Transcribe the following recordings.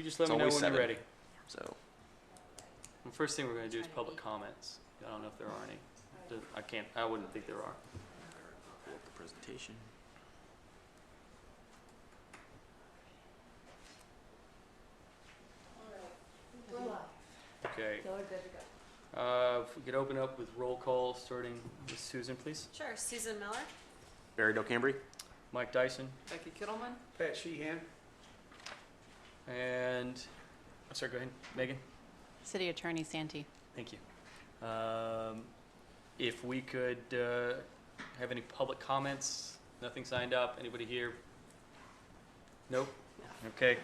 just let It's me know when always you're 7. ready. So, The first thing we're going to do is public comments. I don't know if there are any. I wouldn't think there are. pull up the presentation. Okay. So we're good to go. If we could open up with roll call, starting with Susan, please. Sure. Susan Miller. Barry Del Mike Dyson. Becky Kittleman. Pat Sheehan. And, sorry, go ahead, Megan. City Attorney Santee. Thank you. If we could have any public comments, nothing signed up, anybody here? Nope. Okay.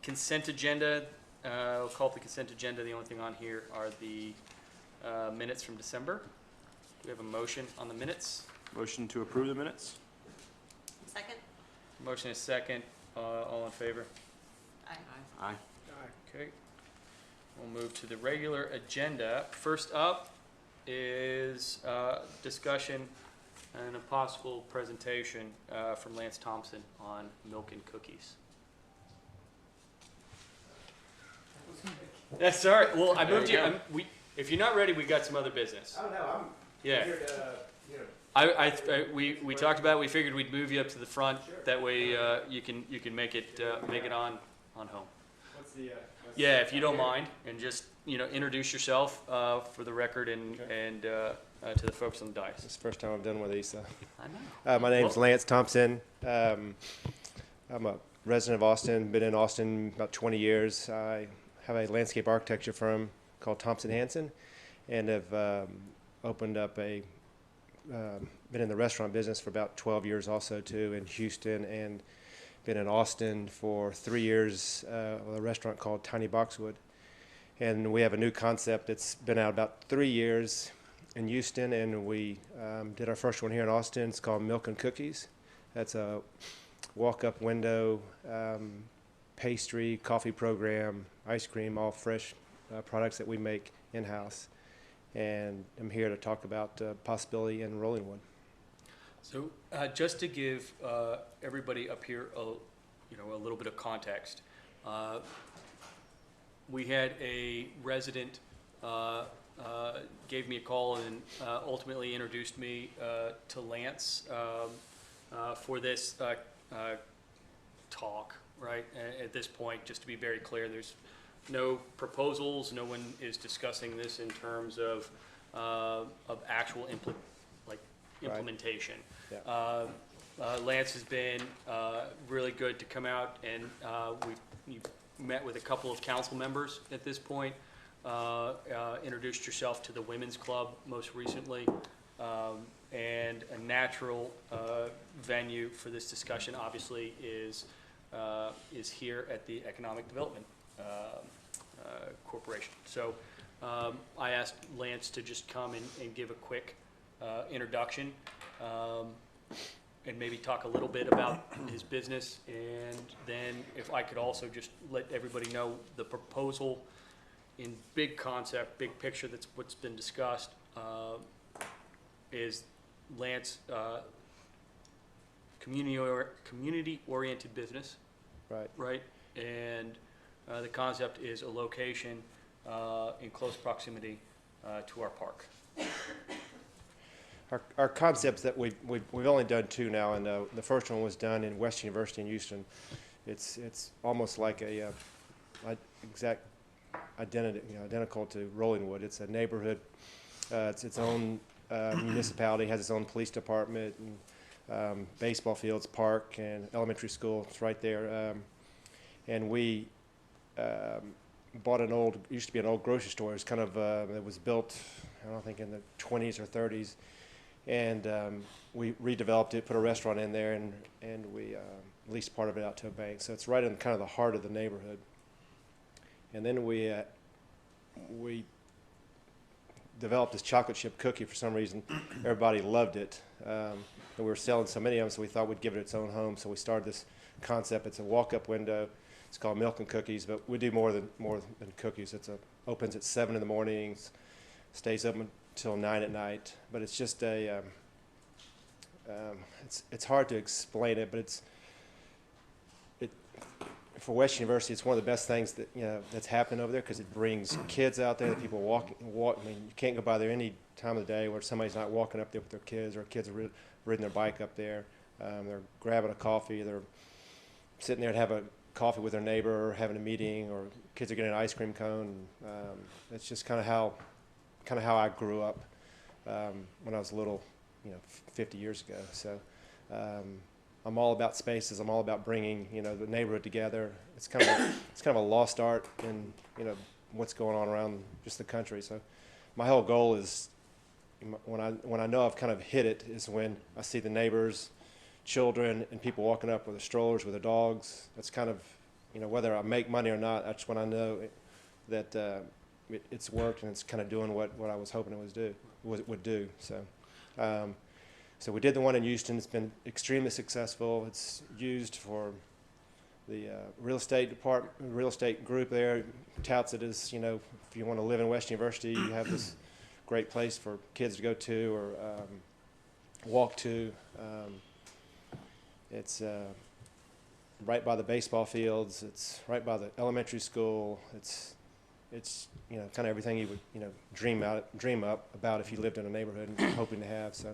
Consent agenda, we'll call it the consent agenda. The only thing on here are the minutes from December. Do we have a motion on the minutes? Motion to approve the minutes. Second. Motion is second. All in favor? Aye. Aye. Okay. We'll move to the regular agenda. First up is discussion and a possible presentation from Lance Thompson on milk and cookies. That's all right. Well, I There moved you you. go. If you're not ready, we got some other business. Oh, no, I'm Yeah. here to, you know. We talked about it. We figured we'd move you up to the front. Sure. That way you can make it on home. What's the, Yeah, if you don't mind, and just introduce yourself for the record and to the folks on the dais. It's the first time I've done one of these. So. I know. My name's Well- Lance Thompson. I'm a resident of Austin, been in Austin about 20 years. I have a landscape architecture firm called Thompson Hanson, and have opened up been in the restaurant business for about 12 years also too in Houston, and been in Austin for 3 years with a restaurant called Tiny Boxwood. And we have a new concept that's been out about 3 years in Houston, and we did our first one here in Austin. It's called Milk and Cookies. That's a walk-up window pastry, coffee program, ice cream, all fresh products that we make in-house. And I'm here to talk about possibility in Rollingwood. So just to give everybody up here a little bit of context, we had a resident gave me a call and ultimately introduced me to Lance for this talk, right? At this point, just to be very clear, there's no proposals. No one is discussing this in terms of actual implementation. Yeah. Lance has been really good to come out, and you've met with a couple of council members at this point, introduced yourself to the Women's Club most recently, and a natural venue for this discussion obviously is here at the Economic Development Corporation. So I asked Lance to just come and give a quick introduction, and maybe talk a little bit about his business, and then if I could also just let everybody know the proposal in big concept, big picture, that's what's been discussed, is Lance community-oriented business, Right. right? And the concept is a location in close proximity to our park. Our concepts that we've only done 2 now, and the first one was done in West University in Houston. It's almost like a exact identical to Rollingwood. It's a neighborhood. It's its own municipality, has its own police department, and baseball fields, park, and elementary school. It's right there. And we bought used to be an old grocery store. It's kind of it was built, I don't think in the 20s or 30s. And we redeveloped it, put a restaurant in there, and we leased part of it out to a bank. So it's right in kind of the heart of the neighborhood. And then we developed this chocolate chip cookie for some reason. Everybody loved it. And we were selling so many of them, so we thought we'd give it its own home. So we started this concept. It's a walk-up window. It's called Milk and Cookies, but we do more than cookies. Opens at 7 in the mornings, stays open till 9 at night. But it's just it's hard to explain it, but for West University, it's one of the best things that, that's happened over there, because it brings kids out there, that people walk. I mean, you can't go by there any time of the day where somebody's not walking up there with their kids, or kids are riding their bike up there. They're grabbing a coffee, they're sitting there to have a coffee with their neighbor, or having a meeting, or kids are getting an ice cream cone. It's just kind of how I grew up when I was little, 50 years ago. So I'm all about spaces. I'm all about bringing the neighborhood together. It's kind of a lost art in what's going on around just the country. So my whole goal is, when I know I've kind of hit it, is when I see the neighbors, children, and people walking up with their strollers, with their dogs. That's kind of, whether I make money or not, that's when I know that it's worked, and it's kind of doing what I was hoping it would do. So we did the one in Houston. It's been extremely successful. It's used for the real estate group there. Touts it as, if you want to live in West University, you have this great place for kids to go to, or walk to. It's right by the baseball fields. It's right by the elementary school. It's kind of everything you would dream up about if you lived in a neighborhood and hoping to have. So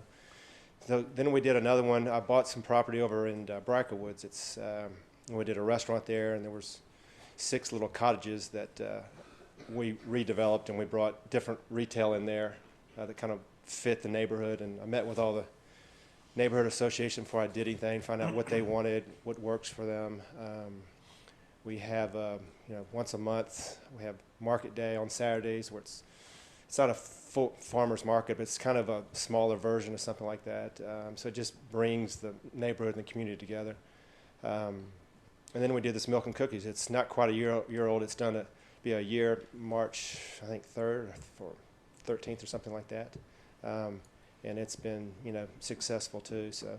then we did another one. I bought some property over in Bracklewoods. We did a restaurant there, and there was 6 little cottages that we redeveloped, and we brought different retail in there that kind of fit the neighborhood. And I met with all the neighborhood association before I did anything, find out what they wanted, what works for them. We have, once a month, we have market day on Saturdays, where it's not a full farmer's market, but it's kind of a smaller version of something like that. So it just brings the neighborhood and the community together. And then we did this milk and cookies. It's not quite a year old. It's done to be a year, March, I think 3rd or 13th or something like that. And it's been, successful too. So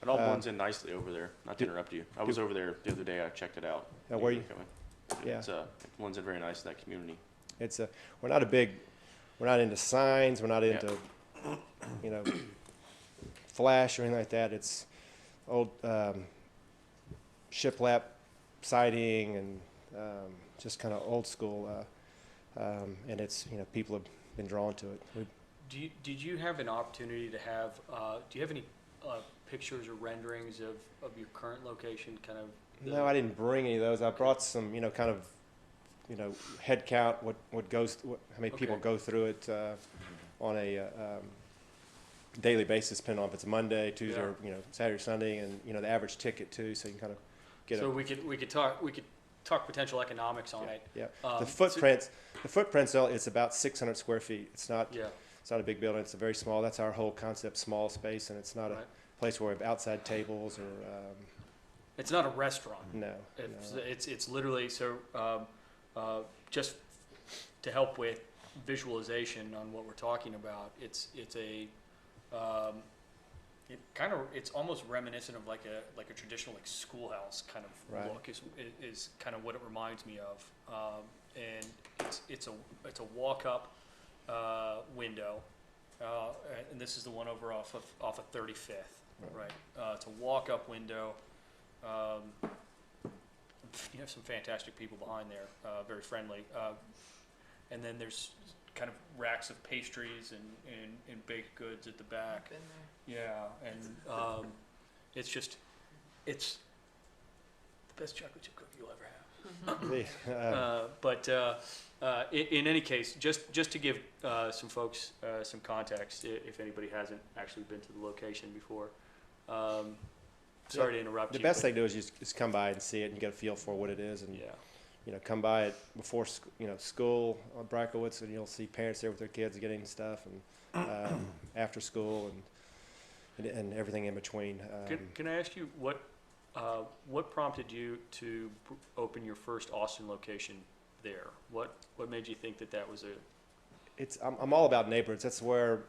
It all blends in nicely over there. Not to interrupt you. I was over there the other day. I checked it out. Were you? Yeah. It blends in very nice in that community. We're not into signs. We're not into, flash or anything like that. It's old shiplap siding, and just kind of old school. And it's, people have been drawn to it. Did you have an opportunity to have, do you have any pictures or renderings of your current location, kind of? No, I didn't bring any of those. I brought some, kind of, head count, how many people go through it on a daily basis, depending on if it's Monday, Tuesday, or Saturday, Sunday, and the average ticket too, so you can kind of get. So we could talk potential economics on it. Yeah. The footprints, it's about 600 square feet. It's not. Yeah. It's not a big building. It's a very small. That's our whole concept, small space, and it's not a place where we have outside tables or. It's not a restaurant. No. It's literally so. Just to help with visualization on what we're talking about, it's almost reminiscent of like a traditional schoolhouse kind of look is kind of what it reminds me of, and it's a walk up window, and this is the one over off of 35th, right? It's a walk up window. You have some fantastic people behind there, very friendly. And then there's kind of racks of pastries and baked goods at the back. Been there. Yeah, and it's the best chocolate chip cookie you'll ever have. In any case, just to give some folks some context, if anybody hasn't actually been to the location before. Sorry to interrupt you. The best thing to do is just come by and see it and get a feel for what it is, and come by it before school on Bracklewoods, and you'll see parents there with their kids getting stuff, and after school and everything in between. Can I ask you what prompted you to open your first Austin location there? What made you think that was a? I'm all about neighborhoods. That's where,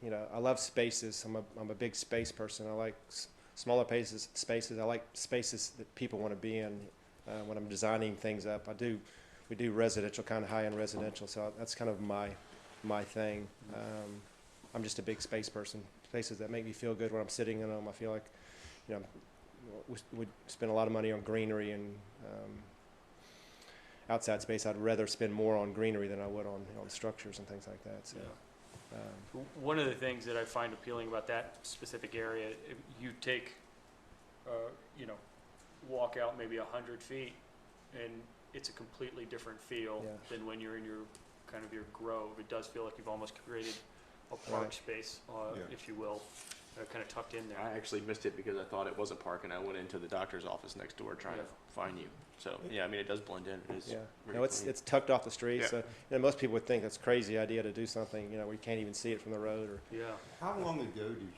I love spaces. I'm a big space person. I like smaller spaces. I like spaces that people want to be in. When I'm designing things up, we do residential, kind of high-end residential. So that's kind of my thing. I'm just a big space person. Spaces that make me feel good when I'm sitting in them. I feel like, we spend a lot of money on greenery and outside space. I'd rather spend more on greenery than I would on structures and things like that. So, One of the things that I find appealing about that specific area, if you take, walk out maybe 100 feet, and it's a completely different feel Yeah. than when you're in your grove. It does feel like you've almost created a park Right. space, Yeah. if you will, kind of tucked in there. I actually missed it because I thought it wasn't park, and I went into the doctor's office next door trying Yeah. to find you. So yeah, I mean it does blend in. It is. yeah, very no, it's clean. it's tucked off the street. Yeah. So most people would think that's a crazy idea to do something where you can't even see it from the road. Or Yeah. How long ago did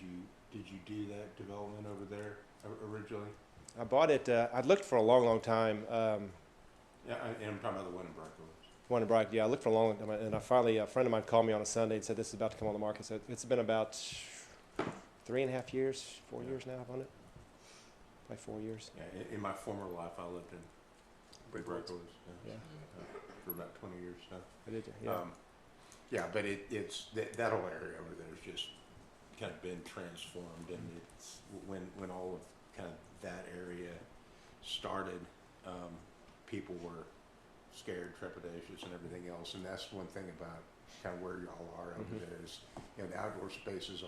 you do that development over there originally? I bought it. I'd looked for a long, long time. Yeah, and I'm talking about the one in Broncos. One in Brighton, yeah, I looked for a long time, and I finally, a friend of mine called me on a Sunday and said this is about to come on the market. So it's been about 3.5 years, 4 years now I've owned it. Probably 4 years. Yeah, in my former life, I lived in Broncos. Broncos Yeah, for about 20 years now. I did. Yeah, Yeah, but it's that whole area over there has just kind of been transformed, and it's when all of kind of that area started, people were scared, trepidatious, and everything else. And that's one thing about kind of where y'all are over there is, the outdoor spaces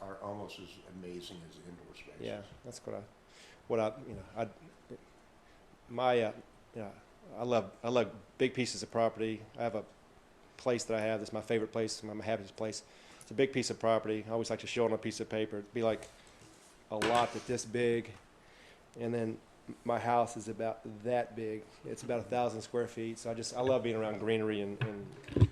are almost as amazing as the indoor spaces. yeah, that's I love big pieces of property. I have a place that I have that's my favorite place, my happiest place. It's a big piece of property. I always like to show it on a piece of paper. It'd be like a lot that's this big, and then my house is about that big. It's about 1,000 square feet. So I love being around greenery and being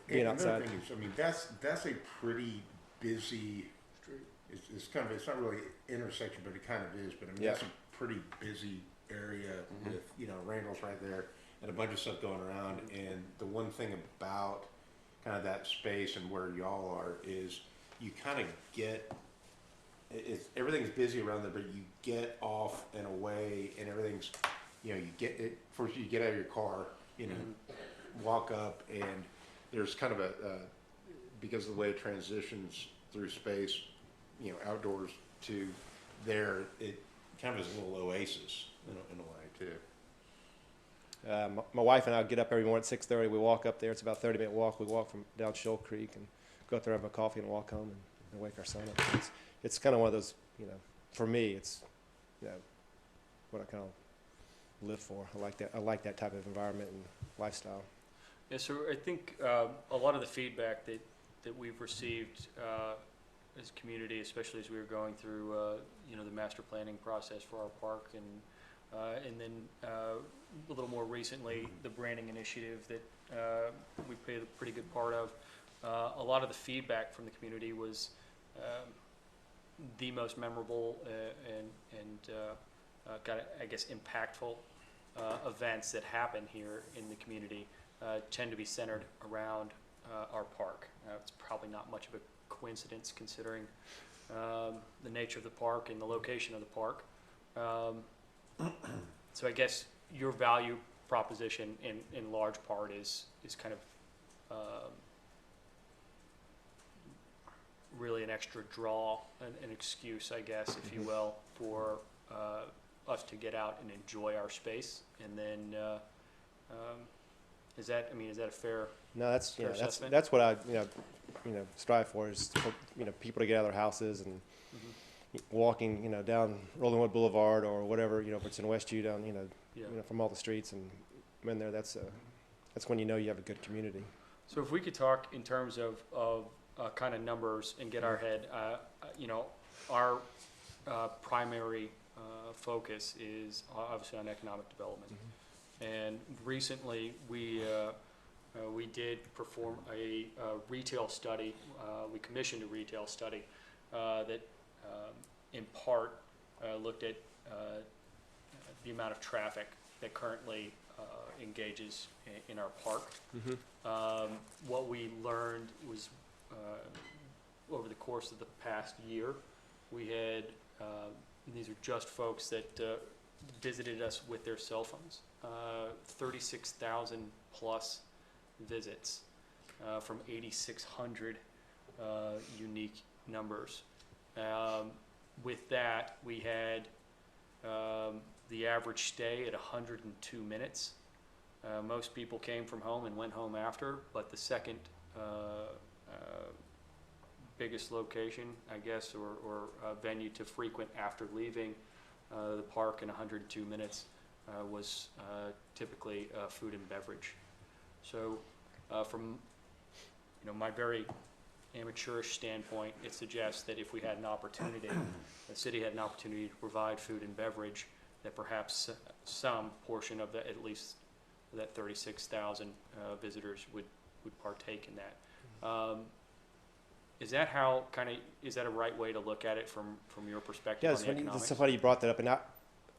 And outside. another thing is, I mean, that's a pretty busy street. It's not really intersection, but it kind of is. But I mean, Yeah. that's a pretty busy area with Randall's right there and a bunch of stuff going around. And the one thing about kind of that space and where y'all are is you kind of get. Everything's busy around there, but you get off and away, and everything's, you get it. First, you get out of your car, walk up, and there's kind of because of the way it transitions through space, outdoors to there, it kind of is a little oasis in a way too. My wife and I get up every morning at 6:30. We walk up there. It's about a 30-minute walk. We walk from down Shoal Creek and go up there, have a coffee, and walk home and wake our son up. It's kind of one of those, for me, it's, what I kind of live for. I like that. I like that type of environment and lifestyle. Yeah, so I think a lot of the feedback that we've received as a community, especially as we were going through the master planning process for our park, and then a little more recently the branding initiative that we played a pretty good part of. A lot of the feedback from the community was the most memorable and kind of, I guess, impactful events that happen here in the community tend to be centered around our park. It's probably not much of a coincidence considering the nature of the park and the location of the park. So I guess your value proposition in large part is kind of really an extra draw, an excuse, I guess, if you will, for us to get out and enjoy our space. And then, is that a fair? No, that's Fair assessment? that's what I strive for is for people to get out of their houses and walking down Rollingwood Boulevard or whatever if it's in Westview down from all the streets and in there that's when you have a good community. So if we could talk in terms of kind of numbers and get our head, our primary focus is obviously on economic development. And recently we did perform a retail study. We commissioned a retail study that in part looked at the amount of traffic that currently engages in our park. What we learned was over the course of the past year, we had, these are just folks that visited us with their cell phones, 36,000 plus visits from 8,600 unique numbers. With that, we had the average stay at 102 minutes. Most people came from home and went home after, but the second biggest location, I guess, or venue to frequent after leaving the park in 102 minutes was typically food and beverage. So from my very amateurish standpoint, it suggests that if we had an opportunity, the city had an opportunity to provide food and beverage, that perhaps some portion of that, at least that 36,000 visitors would partake in that. Is that how is that a right way to look at it from your perspective on Yes, the economics? somebody brought that up, and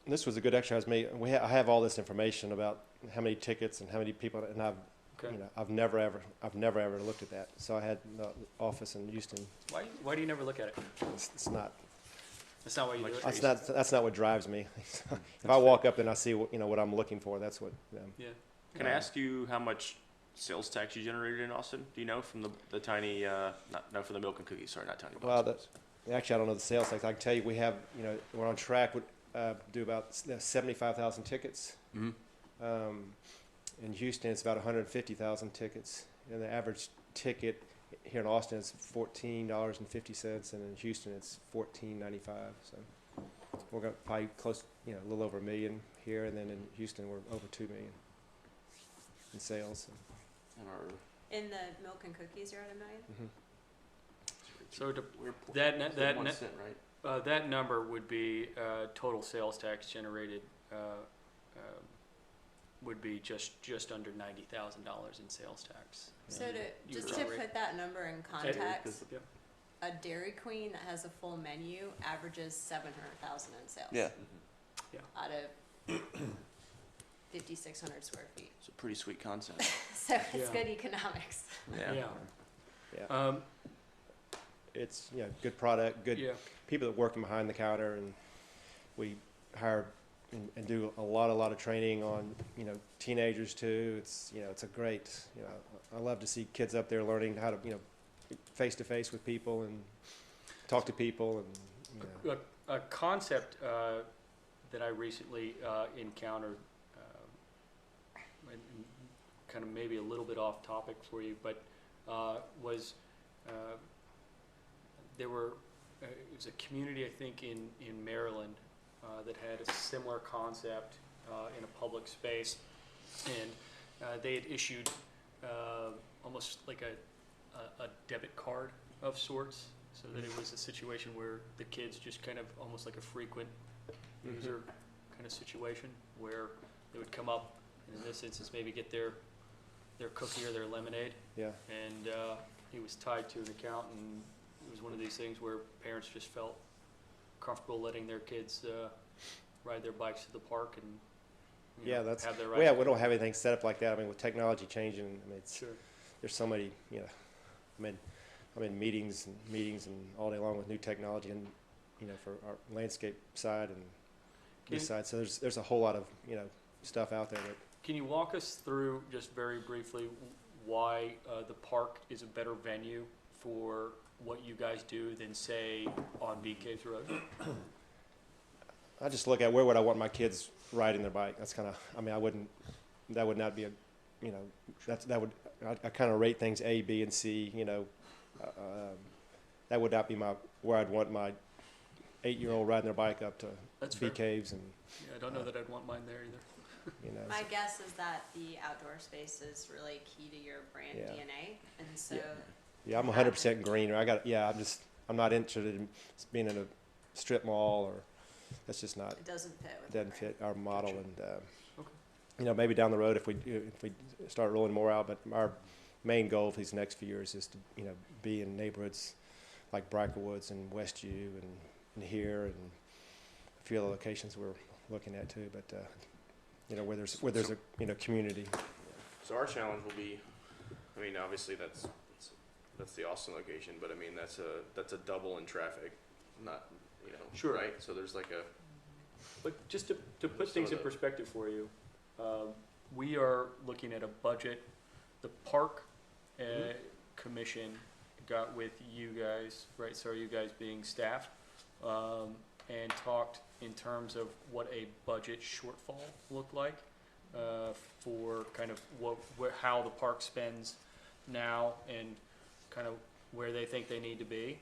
this was a good exercise. I have all this information about how many tickets and how many people, and Okay. I've never ever looked at that. So I had the office in Houston. Why do you never look at it? It's not. That's not why you do it? That's not what drives me. If I walk up and I see what I'm looking for, that's what. Yeah. Can I ask you how much sales tax you generated in Austin? Do you know from the tiny, not from the milk and cookies, sorry, not tiny Well, boxes. Actually, I don't know the sales tax. I can tell you we have, we're on track with do about 75,000 tickets. Mm-hmm. In Houston, it's about 150,000 tickets, and the average ticket here in Austin is $14.50, and in Houston it's $14.95. So we're going to probably close, a little over $1 million here, and then in Houston we're over $2 million in sales. And our, In the milk and cookies, you're at $1 million? Mm-hmm. So we're that 1 net- cent, right? that number would be total sales tax generated would be just under $90,000 in sales tax. So You just were to right. put that number in Ed, context, yeah. a Dairy Queen that has a full menu averages 700,000 in sales. Yeah, Out of 5,600 square feet. it's a pretty sweet concept. So it's Yeah. good economics. Yeah. Yeah. It's good product, good Yeah. people that working behind the counter, and we hire and do a lot of training on teenagers too. It's it's a great I love to see kids up there learning how to face to face with people and talk to people, and A concept that I recently encountered, and kind of maybe a little bit off topic for you, but was it was a community, I think, in Maryland that had a similar concept in a public space, and they had issued almost like a debit card of sorts, so that it was a situation where the kids just kind of almost like a frequent user kind of situation, where they would come up and in this instance maybe get their cookie or their lemonade, yeah. and he was tied to an account, and it was one of these things where parents just felt comfortable letting their kids ride their bikes to the park and have their Well, we don't have anything set up like that. I mean, with technology changing, Sure. there's so many, I'm in meetings and all day long with new technology, and for our landscape side and this side. So there's a whole lot of stuff out there that. Can you walk us through, just very briefly, why the park is a better venue for what you guys do than, say, on Bee Caves Road? I just look at where would I want my kids riding their bike. That's kind of, that would not be I kind of rate things A, B, and C, that would not be where I'd want my 8-year-old riding their bike up to That's Bee fair. Caves, and, Yeah, I don't know that I'd want mine there either. My guess is that the outdoor space is really key to your brand Yeah. DNA, and so yeah, I'm 100% greener. I'm not interested in being in a strip mall, or that's just not, it doesn't fit with the doesn't brand. fit our model. Gotcha. And Okay. maybe down the road if we start rolling more out, but our main goal for these next few years is to be in neighborhoods like Bracklewoods and Westview and here, and a few other locations we're looking at too, but where there's a community. So our challenge will be, obviously that's the Austin location, but that's a double in traffic, not, Sure. right? So there's like a, But just to put Some things of in the- perspective for you, we are looking at a budget. The park commission got with you guys, right? So you guys being staff, and talked in terms of what a budget shortfall looked like for kind of how the park spends now and kind of where they think they need to be.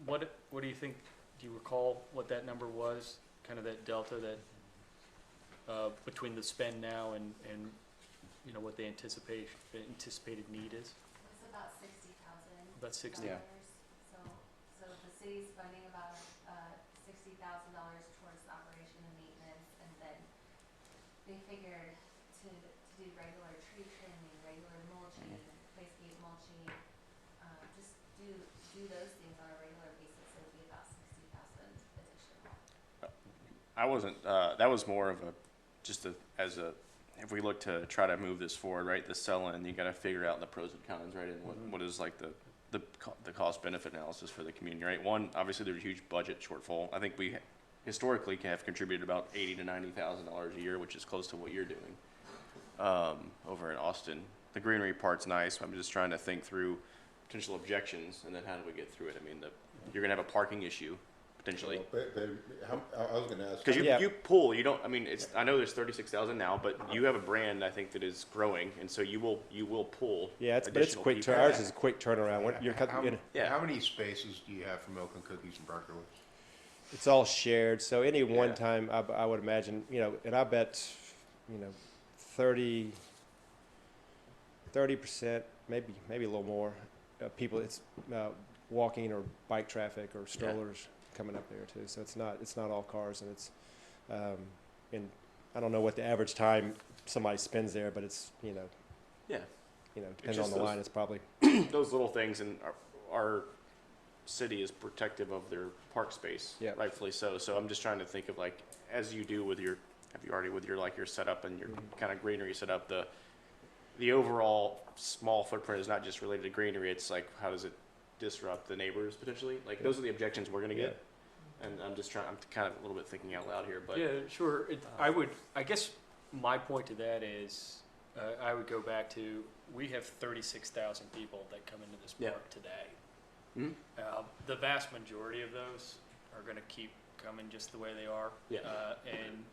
What do you think? Do you recall what that number was? Kind of that delta that between the spend now and you know what the anticipated need is? It's about 60,000. About 60. Yeah. So the city's funding about $60,000 towards the operation and maintenance, and then they figured to do regular tree trimming, regular mulching, playscape mulching, just do those things on a regular basis. It would be about 60,000 additional. I wasn't, that was more of if we look to try to move this forward, right, the sell-in, you gotta figure out the pros and cons, right, and what is like the cost-benefit analysis for the community, right? One, obviously there's a huge budget shortfall. I think we historically have contributed about $80,000 to $90,000 a year, which is close to what you're doing over in Austin. The greenery part's nice. I'm just trying to think through potential objections, and then how do we get through it? I mean, you're gonna have a parking issue potentially. But I was gonna ask. Because Yeah. you pull, you don't. I mean, I know there's 36,000 now, but you have a brand I think that is growing, and so you will pull. Yeah, but it's additional quick. people. Ours is a quick turnaround. Yeah. How many spaces do you have for milk and cookies in Barkerwood? It's all shared. So any one Yeah. time, I would imagine, you know, and I bet, you know, 30%, maybe a little more, people. It's walking or bike traffic or strollers coming up there too. So it's not all cars, and it's and I don't know what the average time somebody spends there, but it's Yeah. depending just on the those- line, it's probably Those little things, and our city is protective of their park space, Yeah. rightfully so. So I'm just trying to think of like, as you do with your setup and your kind of greenery setup, the overall small footprint is not just related to greenery. It's like, how does it disrupt the neighbors potentially? Like those are the objections we're gonna get. And I'm kind of a little bit thinking out loud here, but Yeah, sure. I guess my point to that is, I would go back to, we have 36,000 people that come into this Yeah. park today. Mhm. The vast majority of those are gonna keep coming just the way they are. Yeah. And,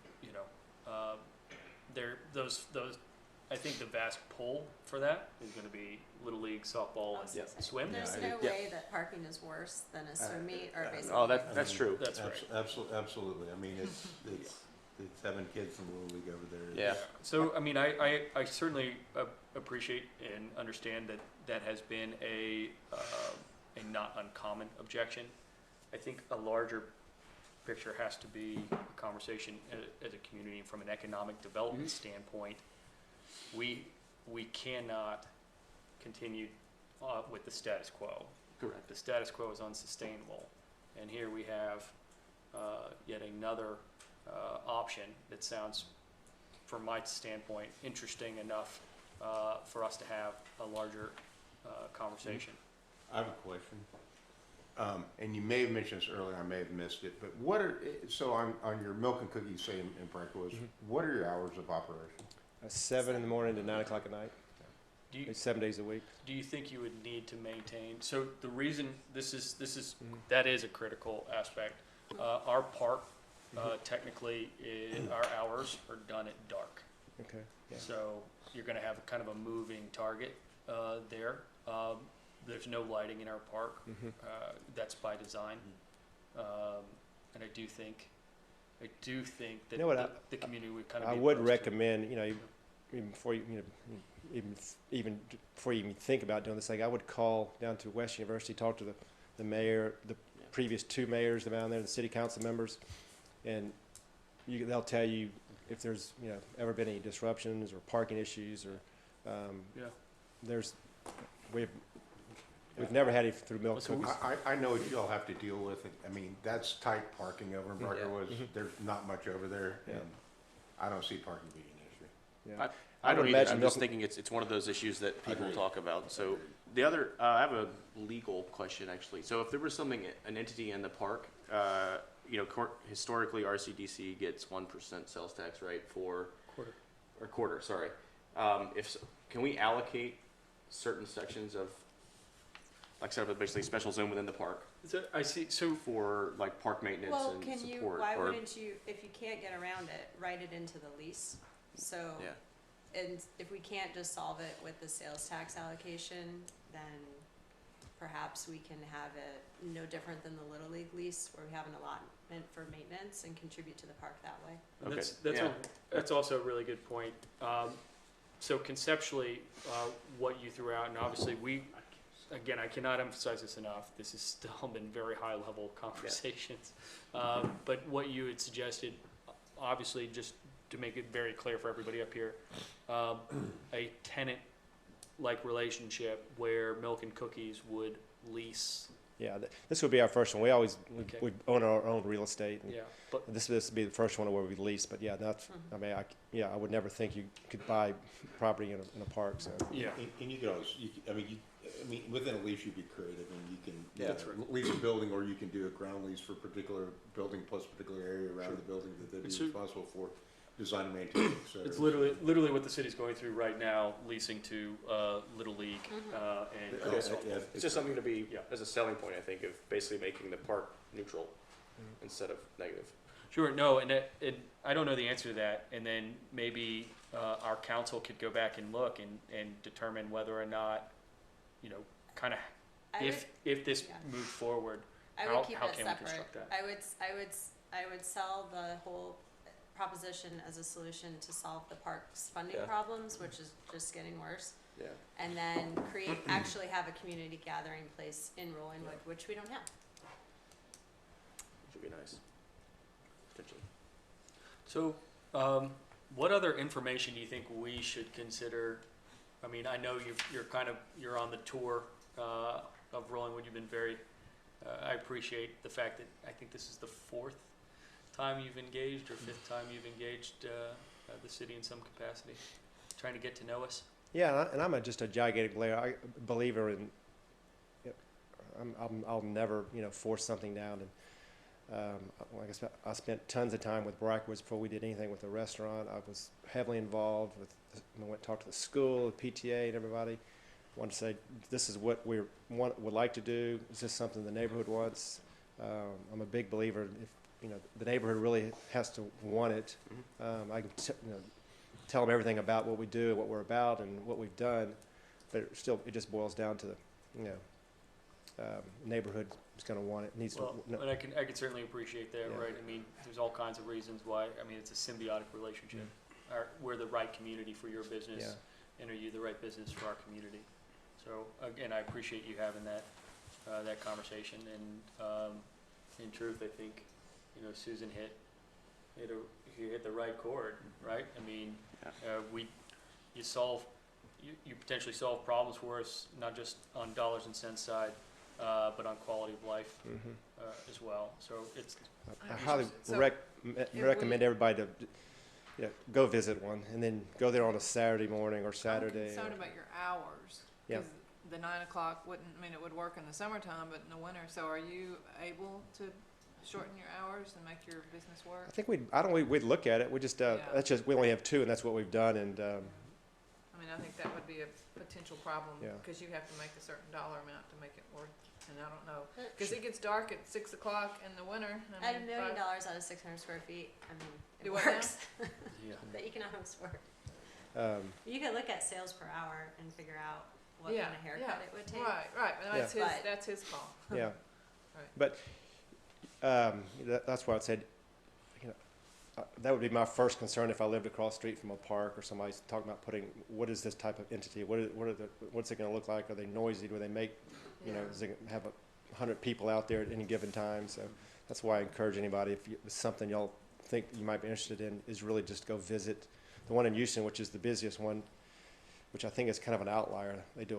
I think the vast pull for that is gonna be Little League, softball, and Yeah. swim. There's Yeah, no yeah. way that parking is worse than a swim meet or baseball. oh, that's true. That's right. Absolutely. I mean, it's having kids from Little League over there. Yeah. So, I mean, I certainly appreciate and understand that has been a not uncommon objection. I think a larger picture has to be a conversation as a community from an economic development standpoint. We cannot continue with the status quo. Correct. The status quo is unsustainable. And here we have yet another option that sounds, from my standpoint, interesting enough for us to have a larger conversation. I have a question. And you may have mentioned this earlier, I may have missed it, but so on your milk and cookies, say in Barkerwood, what are your hours of operation? 7 in the morning to 9 o'clock at night. Do you, It's 7 days a week. do you think you would need to maintain, so the reason that is a critical aspect. Our park, technically, our hours are done at dark. Okay. Yeah. So you're gonna have kind of a moving target there. There's no lighting in our park. That's by design. And I do think that You know what, the community would kind of I be would opposed to it. recommend, even before even before you even think about doing this thing, I would call down to West University, talk to the mayor, the previous 2 mayors down there, the city council members, and they'll tell you if there's ever been any disruptions or parking issues or we've never had it through milk So cookies. I know what y'all have to deal with. I mean, that's tight parking over in Barkerwood. There's not much over there, Yeah. and I don't see parking being an issue. Yeah. I would don't either. imagine I'm just milk- thinking it's one of those issues that people Agreed. talk about. So the other, I have a legal question actually. So if there was an entity in the park, historically RCDC gets 1% sales tax, right, for quarter. Sorry. Can we allocate certain sections of like set up basically a special zone within the park So I see, so, for like park maintenance Well, and can you, support. why or, wouldn't you, if you can't get around it, write it into the lease? So, Yeah. and if we can't just solve it with the sales tax allocation, then perhaps we can have it no different than the Little League lease, where we have an allotment for maintenance and contribute to the park that way. Okay, that's, yeah. that's also a really good point. So conceptually, what you threw out, and obviously again, I cannot emphasize this enough, this has still been very high-level conversations. But what you had suggested, obviously, just to make it very clear for everybody up here, a tenant-like relationship where Milk and Cookies would lease, Yeah, this would be our first one. We always, Okay. we own our own real estate. And yeah, but, this would be the first one where we lease, but yeah, that's, I mean, I would never think you could buy property in a park, so. yeah. And you could always, I mean, within a lease, you'd be creative, and you can, Yeah. That's right. lease a building, or you can do a ground lease for a particular building plus particular area around Sure. the building that they'd be So- responsible for, design and maintaining, et cetera. It's literally what the city's going through right now, leasing to Little League and Yeah, girls yeah, softball. yeah. It's just something to be Yeah. as a selling point, I think, of basically making the park neutral instead of negative. Sure, no, and I don't know the answer to that, and then maybe our council could go back and look and determine whether or not, you know, kind of, I if this yeah. moved forward, I how would keep it can we separate. construct that? I would sell the whole proposition as a solution to solve the park's funding Yeah. problems, which is just getting worse. Yeah. And then actually have a community gathering place in Rollingwood, which we don't have. Which would be nice. Potentially. So, what other information do you think we should consider? I mean, I know you're on the tour of Rollingwood. You've been very. I appreciate the fact that I think this is the 4th time you've engaged or 5th time you've engaged the city in some capacity, trying to get to know us. Yeah, and I'm just a gigantic believer in. I'll never, force something down. And like I said, I spent tons of time with Brackwoods before we did anything with the restaurant. I was heavily involved with. I went to talk to the school, the PTA, and everybody. Want to say this is what we would like to do. Is this something the neighborhood wants? I'm a big believer. If the neighborhood really has to want it, I can tell them everything about what we do, what we're about, and what we've done. But it just boils down to the neighborhood is going to want it. Needs Well, to. and I can certainly appreciate that, Yeah. right? I mean, there's all kinds of reasons why. I mean, it's a symbiotic relationship. We're the right community for your business, and are you the right business for our community? So again, I appreciate you having that conversation. And in truth, I think Susan hit the right chord, right? I mean, you potentially solve problems for us, not just on dollars and cents side, but on quality of life as well. So it's I highly So, recommend everybody to go visit one, and then go there on a Saturday morning or Saturday. I'm concerned about your hours. Yeah. 'Cause the 9 o'clock it would work in the summertime, but in the winter. So are you able to shorten your hours and make your business work? I think we'd look at it. We just we only have 2, and that's what we've done. And I mean, I think that would be a potential problem Yeah. because you have to make a certain dollar amount to make it work. And I don't know, because it gets dark at 6 o'clock in the winter. At $1 million out of 600 square feet, I mean, it Do what now? works. yeah. The economics work. um, You can look at sales per hour and figure out what Yeah, kind of haircut yeah. it would take. Right. And Yeah. that's his call. yeah, Right. but that's why I said. That would be my first concern if I lived across the street from a park or somebody's talking about what is this type of entity? What's it going to look like? Are they noisy? Do they make, does it have 100 people out there at any given time? So that's why I encourage anybody, if it's something y'all think you might be interested in, is really just go visit the one in Houston, which is the busiest one, which I think is kind of an outlier. It's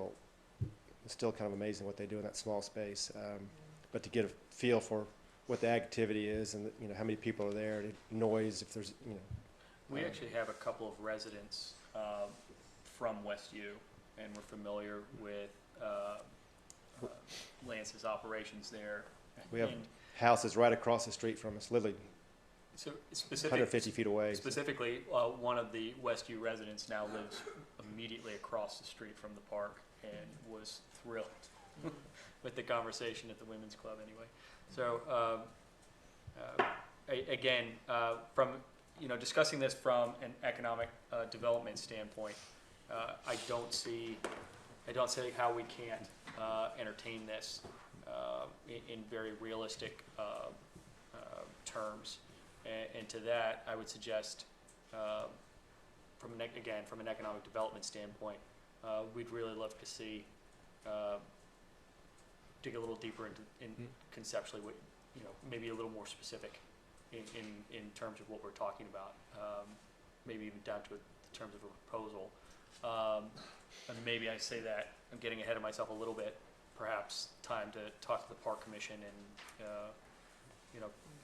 still kind of amazing what they do in that small space. But to get a feel for what the activity is, and how many people are there, the noise, if there's We actually have a couple of residents from West U, and we're familiar with Lance's operations there. We have And houses right across the street from us, literally so 150 feet away. Specifically, one of the West U residents now lives immediately across the street from the park and was thrilled with the conversation at the women's club anyway. So, again, from, discussing this from an economic development standpoint, I don't see how we can't entertain this in very realistic terms. And to that, I would suggest, from an economic development standpoint, we'd really love to see, dig a little deeper in conceptually what, maybe a little more specific in terms of what we're talking about, maybe even down to terms of a proposal. And maybe I say that, I'm getting ahead of myself a little bit, perhaps time to talk to the Park Commission and,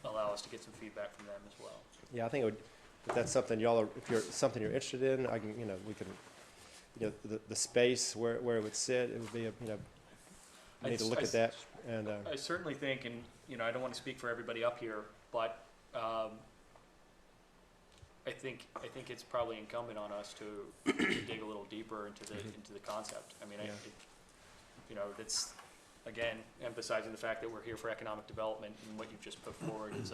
allow us to get some feedback from them as well. Yeah, I think it would, if that's something if you're something you're interested in, I can, we can, the space where it would sit, it would be, we need to look at that. And I certainly think, and, I don't want to speak for everybody up here, but, I think it's probably incumbent on us to dig a little deeper into the concept. I mean, Yeah. that's, again, emphasizing the fact that we're here for economic development, and what you've just put forward is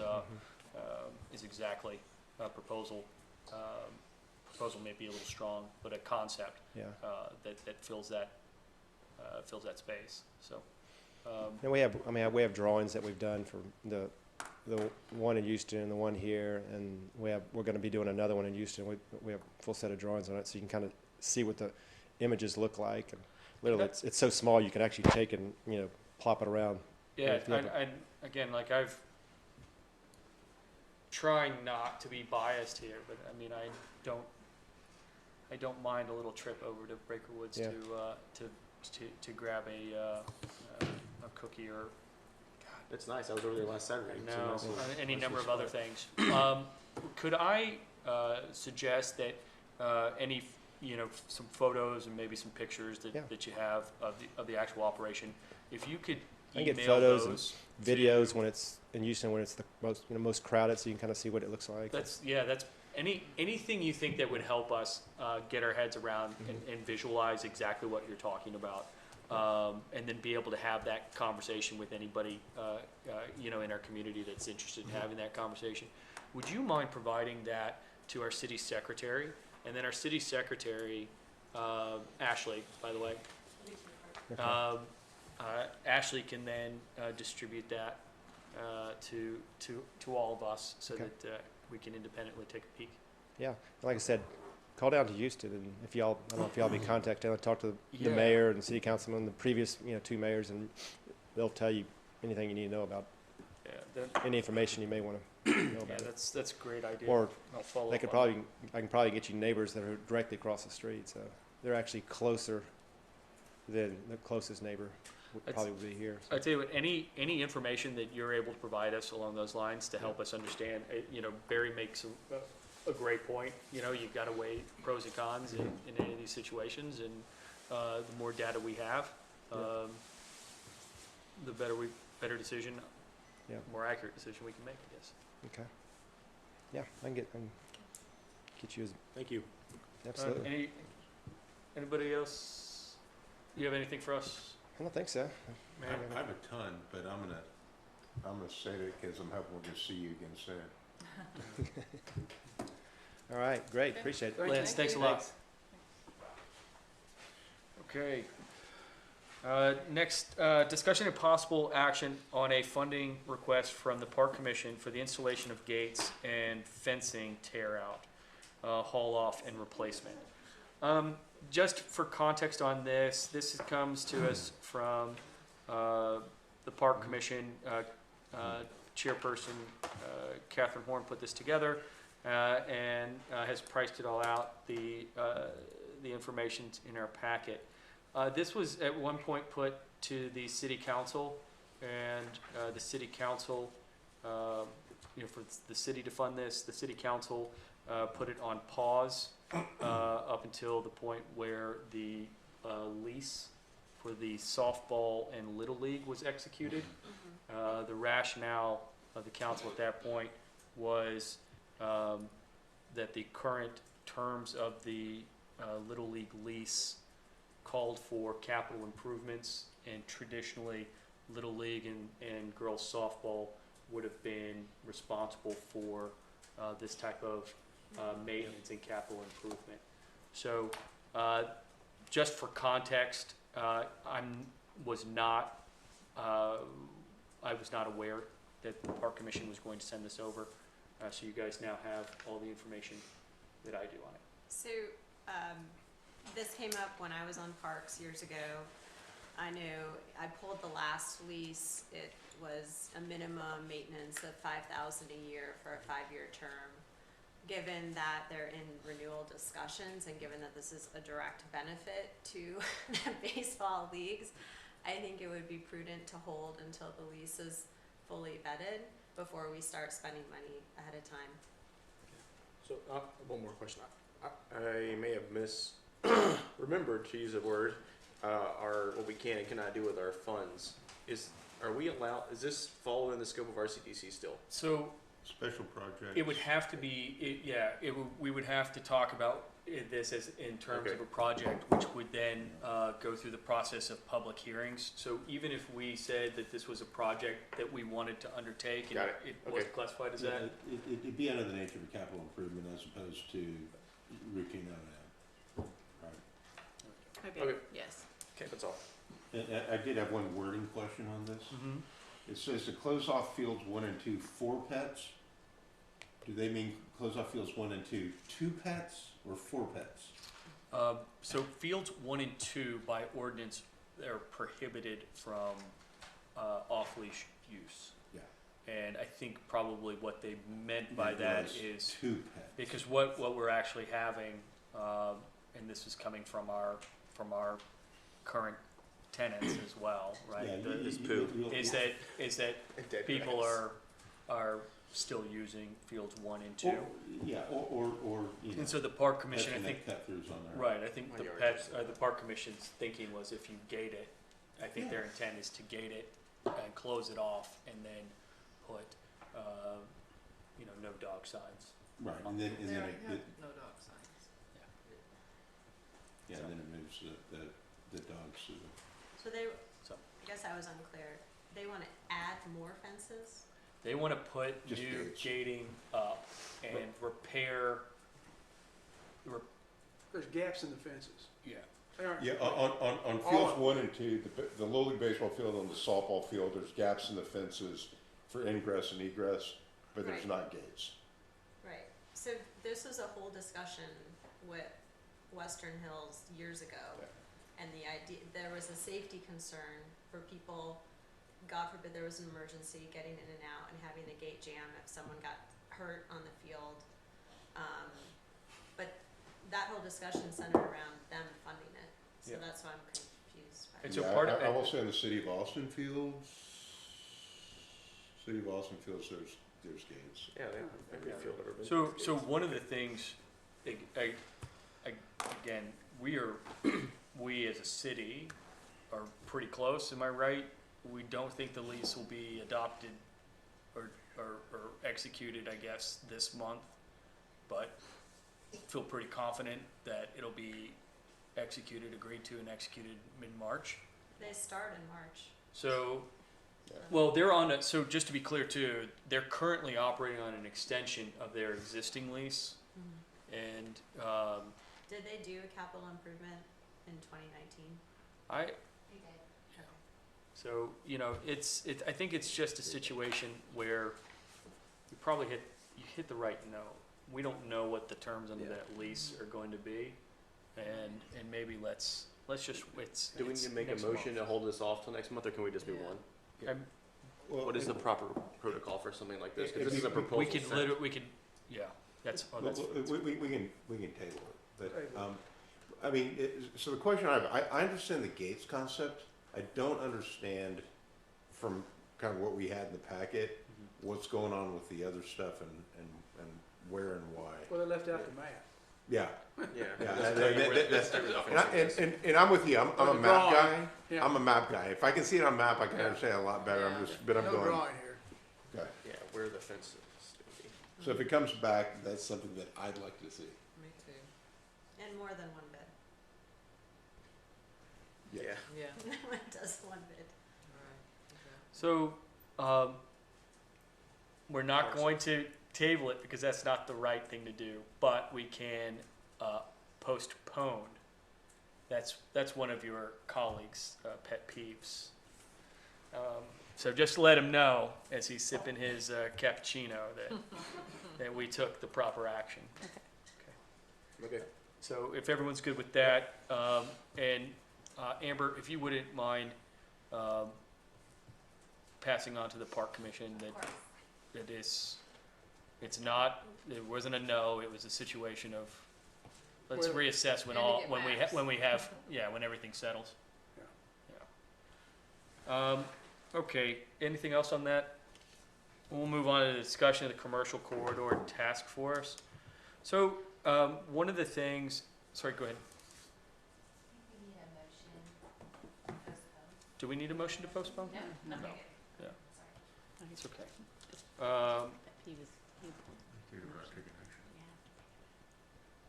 exactly a proposal. Proposal may be a little strong, but a concept yeah. that fills that space. So, And we have drawings that we've done for the one in Houston and the one here, and we're going to be doing another one in Houston. We have a full set of drawings on it, so you can kind of see what the images look like. And literally, it's so small you can actually take it and plop it around. yeah, I again, like I've trying not to be biased here, but I mean, I don't mind a little trip over to Breaker Woods Yeah. to grab a cookie or It's nice. I was over there last Saturday. any number of other things. Could I suggest that any some photos and maybe some pictures that, Yeah. that you have of the actual operation, if you could I email can get photos and those videos when it's in Houston, when it's the most crowded, so you can kind of see what it looks like. That's anything you think that would help us get our heads around and visualize exactly what you're talking about, and then be able to have that conversation with anybody in our community that's interested in having that conversation. Would you mind providing that to our city secretary? And then our city secretary, Ashley, by the way, Okay. Ashley can then distribute that to all of us so Okay. that we can independently take a peek. Yeah, like I said, call down to Houston, and I don't know if y'all be contacted. I'll talk to the Yeah. mayor and city councilman, the previous two mayors, and they'll tell you anything you need to know about Yeah, any information you may want to know about it. that's a great idea. Or I'll follow I up on can probably get you neighbors that are directly across the street, so they're actually closer than the closest neighbor That's- probably would be here. that. I tell you what, any information that you're able to provide us along those lines to help us understand, Barry makes a great point. You've got to weigh pros and cons in any of these situations, and the more data we have, the better decision, Yeah. more accurate decision we can make, I guess. Okay. Yeah, I can get you as Thank you. absolutely. Anybody else? You have anything for us? I don't think so. I have a ton, but I'm gonna save it because I'm hoping we'll just see you again soon. All right, great, Okay. appreciate it. Great, Lance, thank thanks a you. lot. Okay. Next, discussion and possible action on a funding request from the Park Commission for the installation of gates and fencing tear out, haul off and replacement. Just for context on this comes to us from the Park Commission. Chairperson Catherine Horn put this together and has priced it all out. The information's in our packet. This was at one point put to the city council, and the city council, for the city to fund this, the city council put it on pause up until the point where the lease for the softball and little league was executed. The rationale of the council at that point was that the current terms of the little league lease called for capital improvements, and traditionally, Little League and girls softball would have been responsible for this type of maintenance and capital improvement. So, just for context, I was not aware that the Park Commission was going to send this over. So you guys now have all the information that I do on it. So, this came up when I was on Parks years ago. I knew, I pulled the last lease, it was a minimum maintenance of $5,000 a year for a 5-year term. Given that they're in renewal discussions and given that this is a direct benefit to the baseball leagues, I think it would be prudent to hold until the lease is fully vetted before we start spending money ahead of time. So, one more question. I may have remembered to use a word, what we can and cannot do with our funds. Are we allowed, is this fall in the scope of RCDC still? So Special projects. it would have to be, we would have to talk about this as in terms of a project, which would then go through the process of public hearings. So even if we said that this was a project that we wanted to undertake, and it wasn't classified as that, It'd be under the nature of a capital improvement as opposed to routine O&M. Right. Okay. Yes. Okay, that's all. And I did have one wording question on this. Mhm. It says to close off fields 1 and 2 for pets. Do they mean close off fields 1 and 2 to pets or for pets? So fields 1 and 2 by ordinance are prohibited from off-leash use. Yeah. And I think probably what they meant by It that was is, to pets. because what we're actually having, and this is coming from our current tenants as well, right? Yeah, The- This poo. Is that Dead people grass. are still using fields 1 and 2. Or you know, And so the park commission, I that's think, the cut throughs on there. right, I think My the yard. the park commission's thinking was if you gate it, I think their intent is to gate it and close it off and then put, no dog signs. Right, and then There, it, no dog signs. yeah, and then it moves the dogs to the. So they, So I guess I was unclear, they wanna add more fences? they want to put Just new gates. gating up and repair, There's gaps in the fences. yeah. There aren't- Yeah, on All fields of- 1 and 2, the Little League baseball field and the softball field, there's gaps in the fences for ingress and egress, but there's Right. not gates. Right, so this was a whole discussion with Western Hills years ago. And the idea, there was a safety concern for people, God forbid there was an emergency, getting in and out and having the gate jam if someone got hurt on the field. But that whole discussion centered around them funding it, so Yeah. that's why I'm confused by And it. so Yeah, part of I it- will say in the city of Austin fields, there's gates. Yeah, every field ever been. So one of the things, again, we as a city are pretty close, am I right? We don't think the lease will be adopted or executed, I guess, this month, but feel pretty confident that it'll be executed, agreed to and executed mid-March. They start in March. So, Yeah. well, they're on a, so just to be clear too, they're currently operating on an extension of their existing lease. And, Did they do a capital improvement in 2019? I, We did. so, I think it's just a situation where you probably hit the right note. We don't know what the terms under Yeah. that lease are going to be, and maybe let's just, Do we need to make a next motion to month. hold this off till next month, or can we just move Yeah. on? Well, What is the proper protocol for something like this? 'Cause this is a We proposal. We could sent. literally, yeah, that's, we can table it, but, I mean, so the question I understand the gates concept. I don't understand from kind of what we had in the packet, what's going on with the other stuff and where and why. Well, they left out the map. Yeah, Yeah. yeah, That's- and I'm with you, I'm a The map drawing, guy. yeah. I'm a map guy. If I can see it on map, I can Yeah. understand a lot better. I'm Yeah. just, but I'm No going, drawing here. okay. Yeah, where the fence is. So if it comes back, that's something that I'd like to see. Me too. And more than one bid. Yeah. Yeah. It does one bid. So, we're not going to table it because that's not the right thing to do, but we can postpone. That's one of your colleagues' pet peeves. So just let him know as he's sipping his cappuccino that we took the proper action. Okay. So if everyone's good with that, and Amber, if you wouldn't mind passing on to the Park Commission Of that course. it's not, it wasn't a no, it was a situation of, let's Well, reassess when and to all, get when maps. we have, yeah, when everything settles. Yeah. Okay, anything else on that? We'll move on to the discussion of the Commercial Corridor Task Force. So, one of the things, sorry, go ahead. I think we need a motion to postpone. Do we need a motion to postpone? No? No. Okay, Yeah. good. Sorry. It's okay. He was, he, yeah.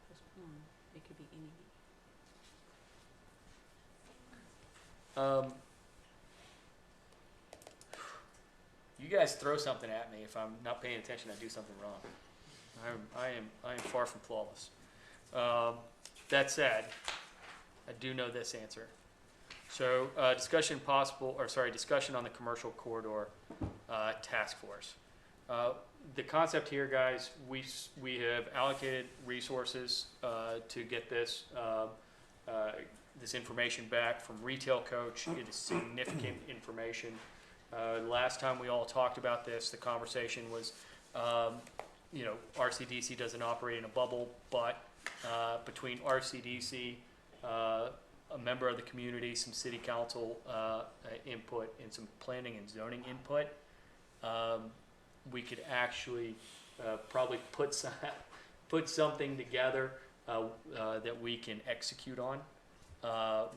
Postpone, it could be any. You guys throw something at me. If I'm not paying attention, I do something wrong. I am far from flawless. That said, I do know this answer. So, discussion on the Commercial Corridor Task Force. The concept here, guys, we have allocated resources to get this this information back from Retail Coach. It is significant information. Last time we all talked about this, the conversation was, RCDC doesn't operate in a bubble, but between RCDC, a member of the community, some city council input, and some planning and zoning input, we could actually probably put something together that we can execute on,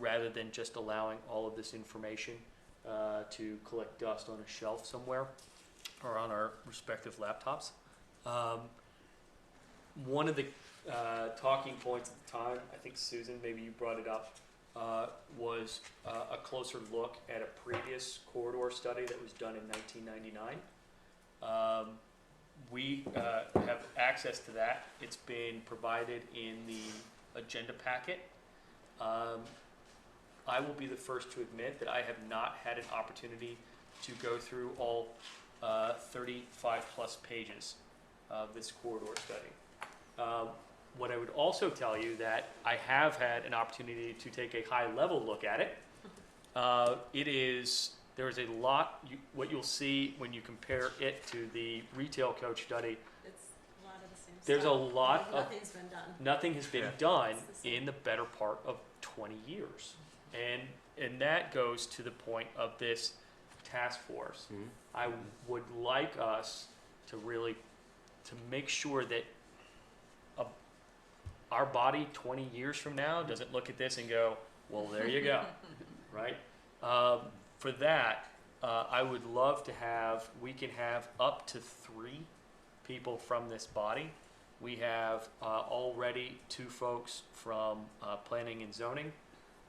rather than just allowing all of this information to collect dust on a shelf somewhere or on our respective laptops. One of the talking points at the time, I think Susan, maybe you brought it up, was a closer look at a previous corridor study that was done in 1999. We have access to that. It's been provided in the agenda packet. I will be the first to admit that I have not had an opportunity to go through all 35 plus pages of this corridor study. What I would also tell you that I have had an opportunity to take a high level look at it. There is a lot, what you'll see when you compare it to the Retail Coach study, It's a lot of the same stuff. there's a lot of, Nothing's been done. nothing has been Yeah. done It's the same. in the better part of 20 years. And that goes to the point of this task force. Mhm. I would like us to really, to make sure that our body 20 years from now doesn't look at this and go, well, there you go, right? For that, I would love to we can have up to 3 people from this body. We have already 2 folks from planning and zoning,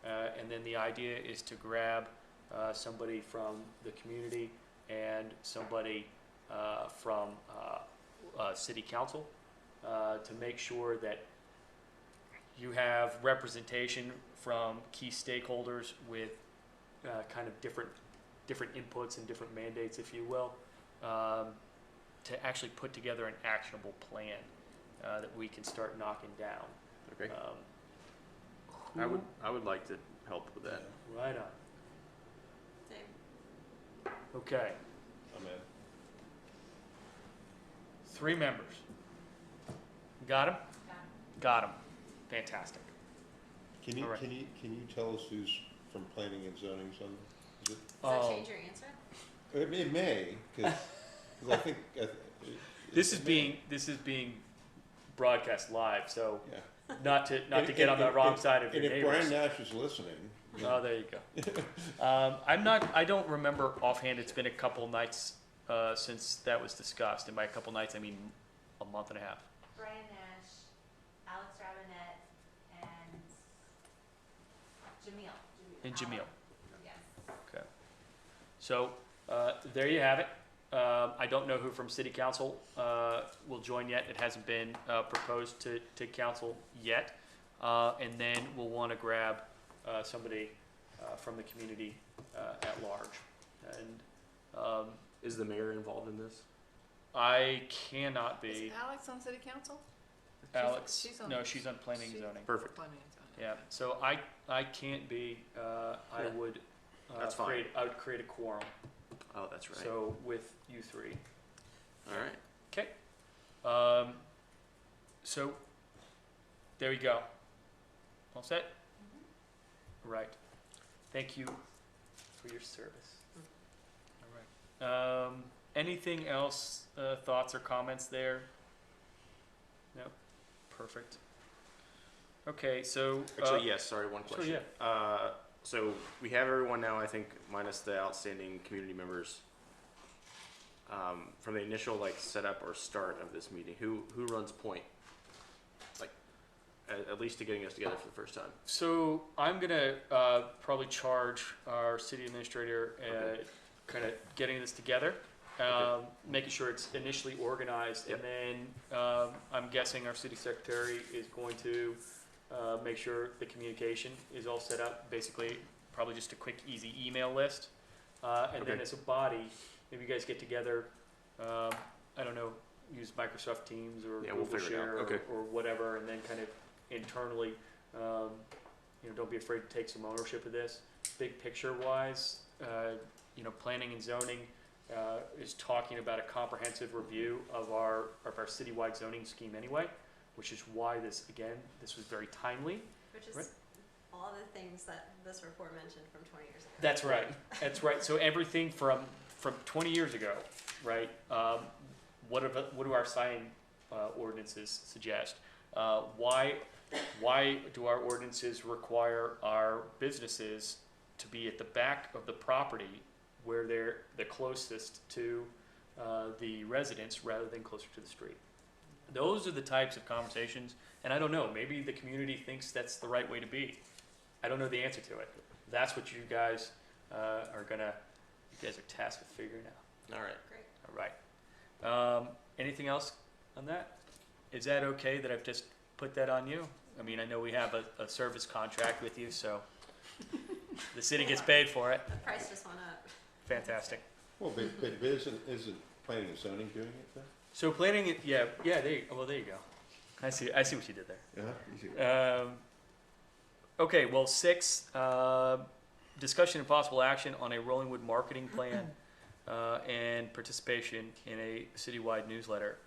and then the idea is to grab somebody from the community and somebody from city council to make sure that you have representation from key stakeholders with kind of different inputs and different mandates, if you will, to actually put together an actionable plan that we can start knocking down. Okay. Who- I would like to help with that. Right on. Same. Okay, I'm in. 3 members. Got him? Got him. Fantastic. Can you, All right. can you tell us who's from planning and zoning on, is it? Does that Oh. change your answer? It may, cause I think. This is being broadcast live, so Yeah. not to get on the wrong side of your And if Brian neighbors. Nash is listening. Oh, there you go. I don't remember offhand. It's been a couple nights since that was discussed, and by a couple nights I mean a month and a half. Brian Nash, Alex Robinette, and Jamil. And Jamil. Yes. Okay. So, there you have it. I don't know who from city council, will join yet. It hasn't been, proposed to council yet. And then we'll wanna grab, somebody, from the community, at large. And, Is the mayor involved in this? I cannot Is be, Alex on city council? Alex, she's on- no, she's on planning and she- zoning. Perfect. Planning and zoning, Yeah, okay. so I can't be, I Yeah. would, That's fine. I would create a quorum, Oh, that's right. so with you three. All right. Okay. So, there we go. All set? Right. Thank you for your service. All right. Anything else, thoughts or comments there? No? Perfect. Okay, so. Actually, yes, sorry, one Sure, question. So we have everyone now, I think, minus the outstanding community members. From the initial like setup or start of this meeting, who runs point? Like, at least to getting us together for the first time. So I'm gonna probably charge our city administrator Okay. kind of getting this together, Okay. making sure it's initially organized, Yep. and then I'm guessing our city secretary is going to make sure the communication is all set up. Basically, probably just a quick, easy email list, and then Okay. as a body, maybe you guys get together. I don't know, use Microsoft Teams or Yeah, we'll Google figure it out. Share Okay. or whatever, and then kind of internally, don't be afraid to take some ownership of this. Big picture wise, planning and zoning is talking about a comprehensive review of our citywide zoning scheme anyway, which is why this was very timely. Which is Right. all the things that this report mentioned from 20 years ago. That's right. That's right. So everything from 20 years ago, right? What do our sign ordinances suggest? Why do our ordinances require our businesses to be at the back of the property where they're the closest to the residents rather than closer to the street? Those are the types of conversations, and I don't know, maybe the community thinks that's the right way to be. I don't know the answer to it. That's what you guys you guys are tasked with figuring out. All right. Great. All right. Anything else on that? Is that okay that I've just put that on you? I mean, I know we have a service contract with you, so the city gets paid for it. The price just went up. Fantastic. Well, but isn't planning and zoning doing it then? So planning it, yeah, there you go. I see what you did there. Yeah. Okay, well, 6, discussion and possible action on a Rollingwood marketing plan and participation in a citywide newsletter.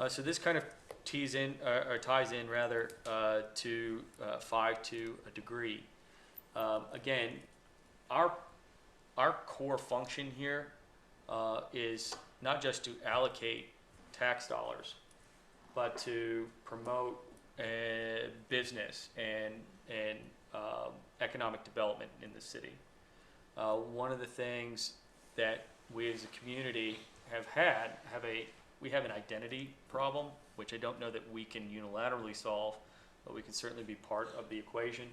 So this kind of ties in to 5 to a degree. Again, our core function here is not just to allocate tax dollars, but to promote business and economic development in the city. One of the things that we as a community we have an identity problem, which I don't know that we can unilaterally solve, but we can certainly be part of the equation.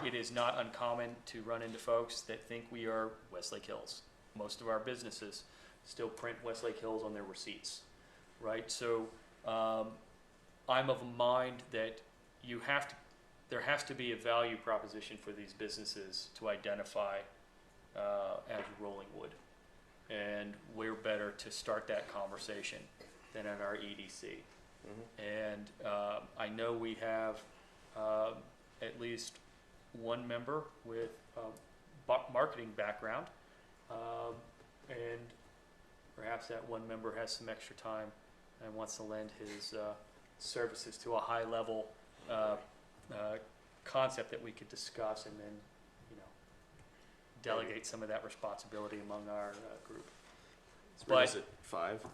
It is not uncommon to run into folks that think we are Westlake Hills. Most of our businesses still print Westlake Hills on their receipts, right? So I'm of a mind that there has to be a value proposition for these businesses to identify as Rollingwood. And we're better to start that conversation than at our EDC. And I know we have at least one member with a marketing background, and perhaps that one member has some extra time and wants to lend his services to a high-level concept that we could discuss, and then delegate some of that responsibility among our group. So what But- is it, 5?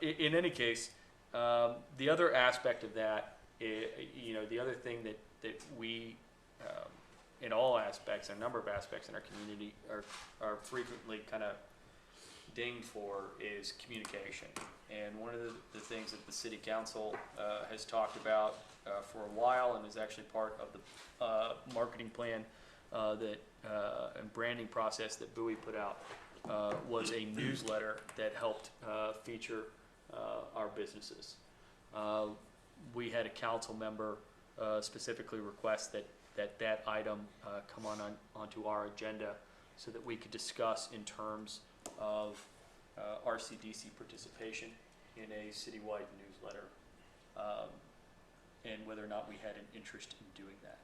In any case, the other aspect of that, the other thing that we, in all aspects, a number of aspects in our community, are frequently kind of dinged for is communication. And one of the things that the city council has talked about for a while, and is actually part of the marketing plan and branding process that Bowie put out, was a newsletter that helped feature our businesses. We had a council member specifically request that item come onto our agenda so that we could discuss in terms of RCDC participation in a citywide newsletter, and whether or not we had an interest in doing that.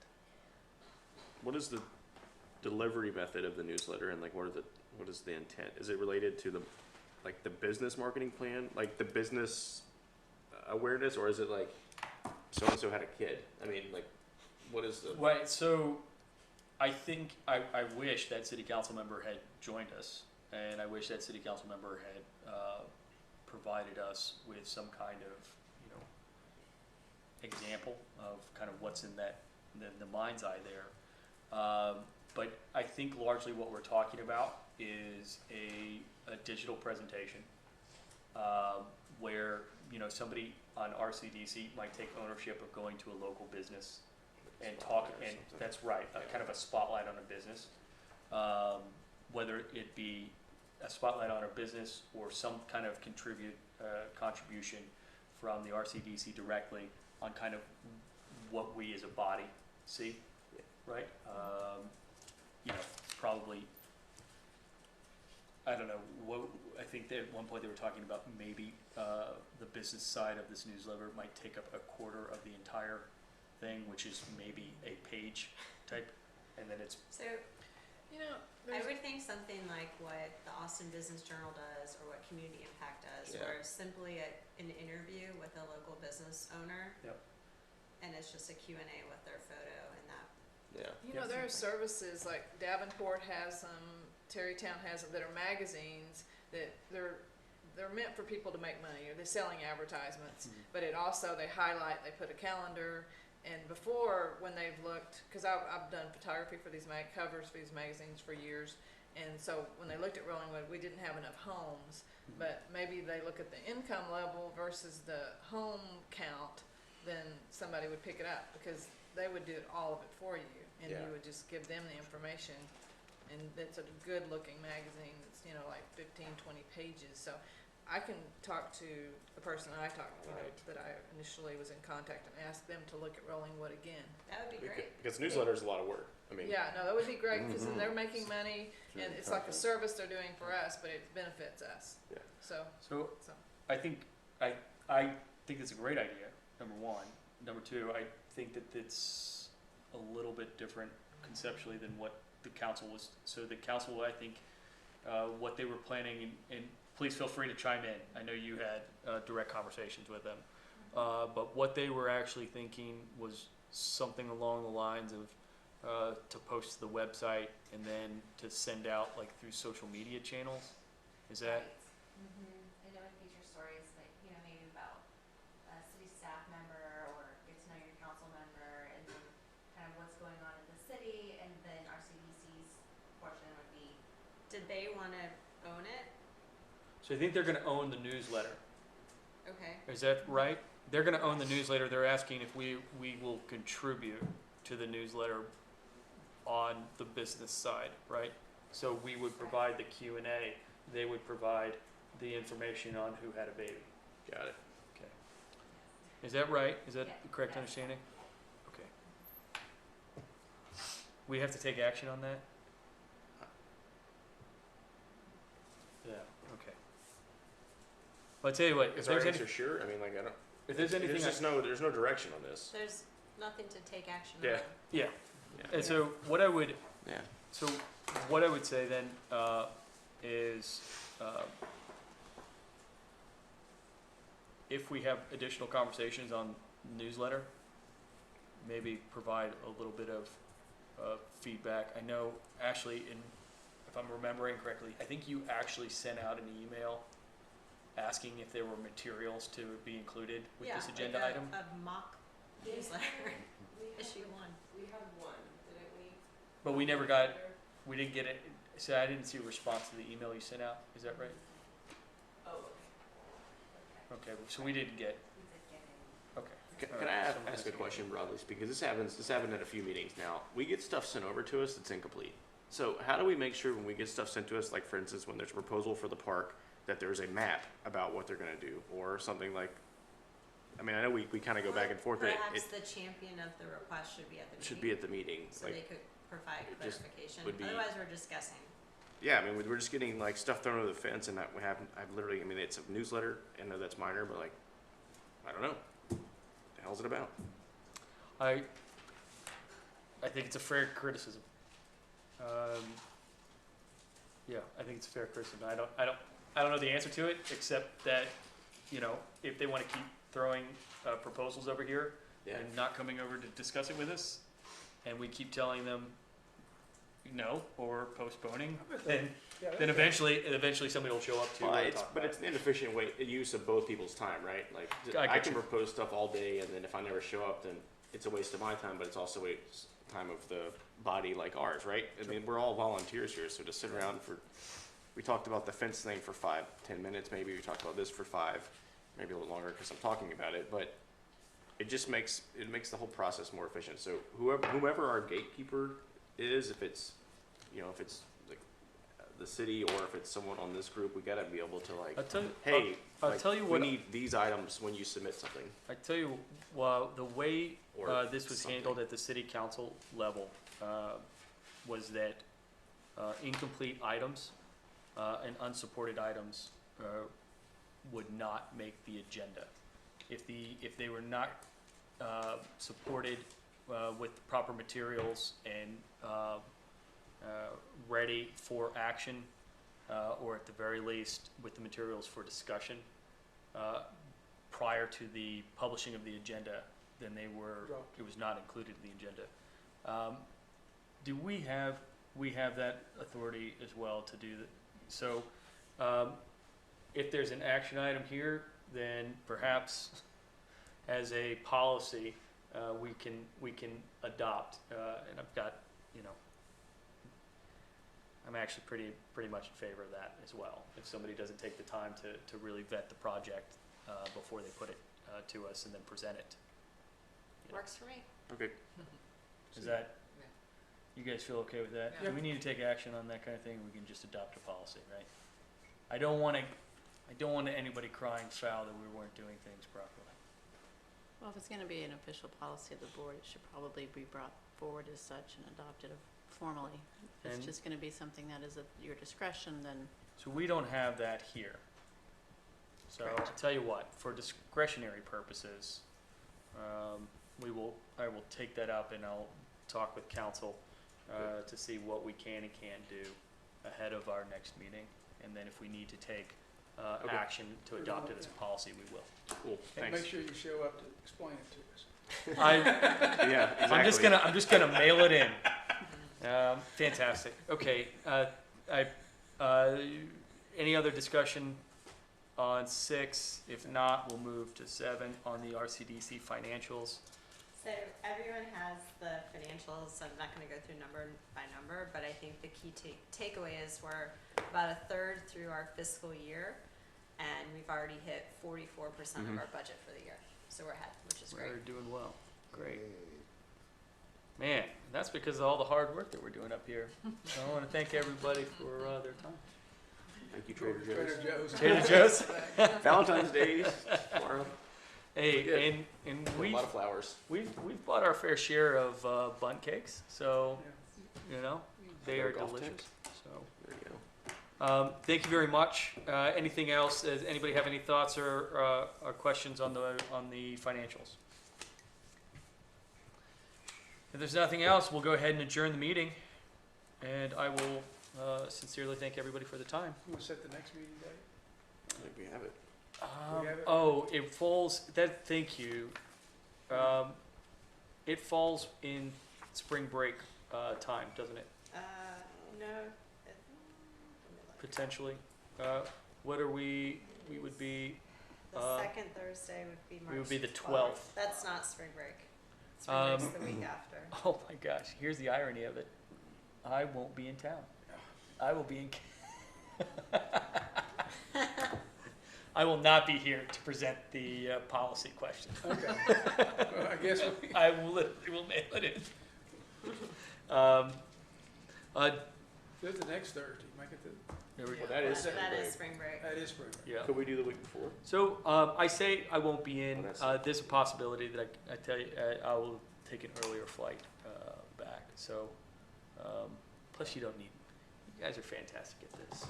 What is the delivery method of the newsletter, and like what is the intent? Is it related to the business marketing plan, like the business awareness, or is it like so and so had a kid? I mean, like, what is the Right, so I think I wish that city council member had joined us, and I wish that city council member had provided us with some kind of, example of kind of what's in the mind's eye there. But I think largely what we're talking about is a digital presentation where, somebody on RCDC might take ownership of going to a local business and talk, and that's right, kind of a spotlight on a business, whether it be a spotlight on a business or some kind of contribution from the RCDC directly on kind of what we as a body see, right? Probably, I don't know, I think that at one point they were talking about maybe the business side of this newsletter might take up a quarter of the entire thing, which is maybe a page type, and then it's. So I there's, would think something like what the Austin Business Journal does or what Community Impact does, Yeah. where it's simply an interview with a local business owner. Yep. And it's just a Q&A with their photo and that. yeah. there are services like Davenport has them, Terrytown has them, that are magazines that they're meant for people to make money, or they're selling advertisements, but it also, they highlight, they put a calendar. And before, when they've looked, because I've done photography for these covers for these magazines for years, and so when they looked at Rollingwood, we didn't have enough homes, but maybe they look at the income level versus the home count, then somebody would pick it up, because they would do all of it for you, and Yeah. you would just give them the information. And it's a good looking magazine that's, like 15, 20 pages. So I can talk to the person I talked, that I initially was in contact, and ask them to look at Rollingwood again. That would be great. Because newsletter is a lot of work. I mean, Yeah, no, that would be great, because then they're making money, and it's like a service they're doing for us, but it benefits us. Yeah. So, So so. I think it's a great idea, number one. Number two, I think that it's a little bit different conceptually than what the council was. So the council, I think, what they were planning, and please feel free to chime in. I know you had direct conversations with them. But what they were actually thinking was something along the lines of to post to the website and then to send out like through social media channels. Is that? And it would feature stories like, maybe about a city staff member or get to know your council member, and then kind of what's going on in the city, and then RCDC's portion would be. Did they want to own it? So I think they're going to own the newsletter. Okay. Is that right? They're going to own the newsletter. They're asking if we will contribute to the newsletter on the business side, right? So we would provide the Q&A. They would provide the information on who had a baby. got it. Okay. Is that right? Is that Yeah. the correct understanding? Okay. We have to take action on that? Yeah, okay. Well, I'll tell you what, if Is our there's answer any, sure? I mean, like, I don't. if there's anything, There's there's no direction on this. There's nothing to take action Yeah. on. yeah. Yeah. And so what I would, Yeah. so what I would say then is if we have additional conversations on newsletter, maybe provide a little bit of feedback. I know, Ashley, if I'm remembering correctly, I think you actually sent out an email asking if there were materials to be included with this agenda like item. a mock newsletter, issue 1. We had one, didn't we? But we never got, we didn't get it, so I didn't see a response to the email you sent out, is that right? Okay, so we didn't get, We did get a okay. Can I ask a question broadly speaking? Because this happened at a few meetings now. We get stuff sent over to us that's incomplete. So how do we make sure when we get stuff sent to us, like for instance, when there's a proposal for the park, that there's a map about what they're gonna do, or something like, I mean, I know we kind of go back and forth, but Perhaps it the champion of the request should be at the meeting. should be at the meeting. So Like, they could provide it just clarification. would be- Otherwise, we're just guessing. yeah, I mean, we're just getting like stuff thrown over the fence, and that we have, I've literally, I mean, it's a newsletter. I know that's minor, but like, I don't know. What the hell's it about? I think it's a fair criticism. Yeah, I think it's a fair criticism. I don't know the answer to it, except that, you know, if they want to keep throwing proposals over here Yeah. and not coming over to discuss it with us, and we keep telling them no or postponing, then eventually somebody will show up to. Well, and it's, talk but about it's an inefficient use of both people's time, right? Like, I I get can you. propose stuff all day, and then if I never show up, then it's a waste of my time, but it's also a waste of time of the body like ours, right? I mean, we're all volunteers here, so to sit around for, we talked about the fence thing for 5-10 minutes, maybe we talked about this for 5, maybe a little longer because I'm talking about it, but it just makes the whole process more efficient. So whomever our gatekeeper is, if it's, you know, if it's like the city or if it's someone on this group, we gotta be able to like, I'll tell you, hey, I'll like, tell you we what. need these items when you submit something. I tell you, well, the way Or this was something. handled at the city council level was that incomplete items and unsupported items would not make the agenda. If they were not supported with the proper materials and ready for action, or at the very least with the materials for discussion, prior to the publishing of the agenda, then it was not included in the agenda. Do we have that authority as well to do that? So, if there's an action item here, then perhaps as a policy, we can adopt, and I've got, you know, I'm actually pretty much in favor of that as well. If somebody doesn't take the time to really vet the project before they put it to us and then present it. You know, Works for me. Okay. Is that, you guys feel okay with that? Yeah. Do we need to take action on that kind of thing? We can just adopt a policy, right? I don't want anybody crying foul that we weren't doing things properly. Well, if it's gonna be an official policy of the board, it should probably be brought forward as such and adopted formally. If And- it's just gonna be something that is at your discretion, then So we don't have that here. So I'll tell you what, for discretionary purposes, I will take that up and I'll talk with council to see what we can and can't do ahead of our next meeting. And then if we need to take Okay. action to adopt it as a policy, we will. Cool. And Thanks. make sure you show up to explain it to us. Yeah, exactly. I'm just gonna mail it in. Fantastic. Okay. Any other discussion on 6? If not, we'll move to 7 on the RCDC financials. So everyone has the financials, so I'm not gonna go through number by number, but I think the key takeaway is we're about a third through our fiscal year, and we've already hit 44% of our budget for the year. So we're ahead, which is great. We're doing well. Great. Man, that's because of all the hard work that we're doing up here. So I want to thank everybody for their time. Thank you, Trader Trader Joe's. Joe's. Trader Joe's. Valentine's Day tomorrow. Hey, Good. and A we lot of flowers. we've bought our fair share of bundt cakes, so you know they Got a are golf delicious. tip. So There you go. thank you very much. Anything else? Does anybody have any thoughts or questions on the financials? If there's nothing else, we'll go ahead and adjourn the meeting, and I will sincerely thank everybody for the time. You wanna set the next meeting date? I think we have it. We have it? Oh, it falls, thank you. It falls in spring break time, doesn't it, No, let me look. potentially? What are we would be, The second Thursday would be March we would be the 12th. 12th. That's not spring break. Spring break's the week after. Oh my gosh, here's the irony of it. I won't be in town. I will be in, I will not be here to present the policy question. Okay. Well, I guess we, I will literally will mail it in. do it the next Thursday, make it the, There we go. Well, that is spring That break. is spring break. that is spring break. Yeah. Could we do the week before? So I say I won't be in. Oh, that's- There's a possibility that I tell you I will take an earlier flight back. So plus you don't need. You guys are fantastic at this.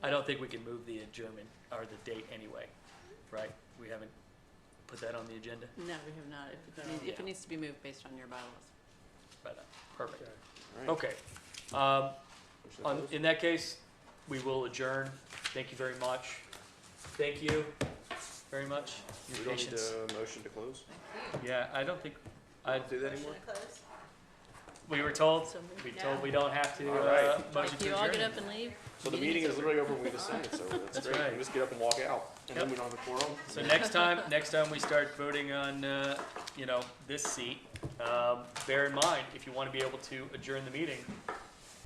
I don't think we can move the adjournment or the date anyway, right? We haven't put that on the agenda. No, we have not. If it needs to be moved based on your bylaws. But perfect. Okay. All right. Okay. Motion to close? In that case, we will adjourn. Thank you very much. Thank you very much. We Your don't need patience. a motion to close? Yeah, I don't think, I, Do that Motion anymore? to close? we were told, So moved. we told No. we don't have to, All right. motion Like, to you all get adjourn. up and leave? So the meeting is literally over when we decide, so that's That's great. right. We just get up and walk out, and then Yep. we don't have a quorum. So next time we start voting on, this seat, bear in mind, if you want to be able to adjourn the meeting,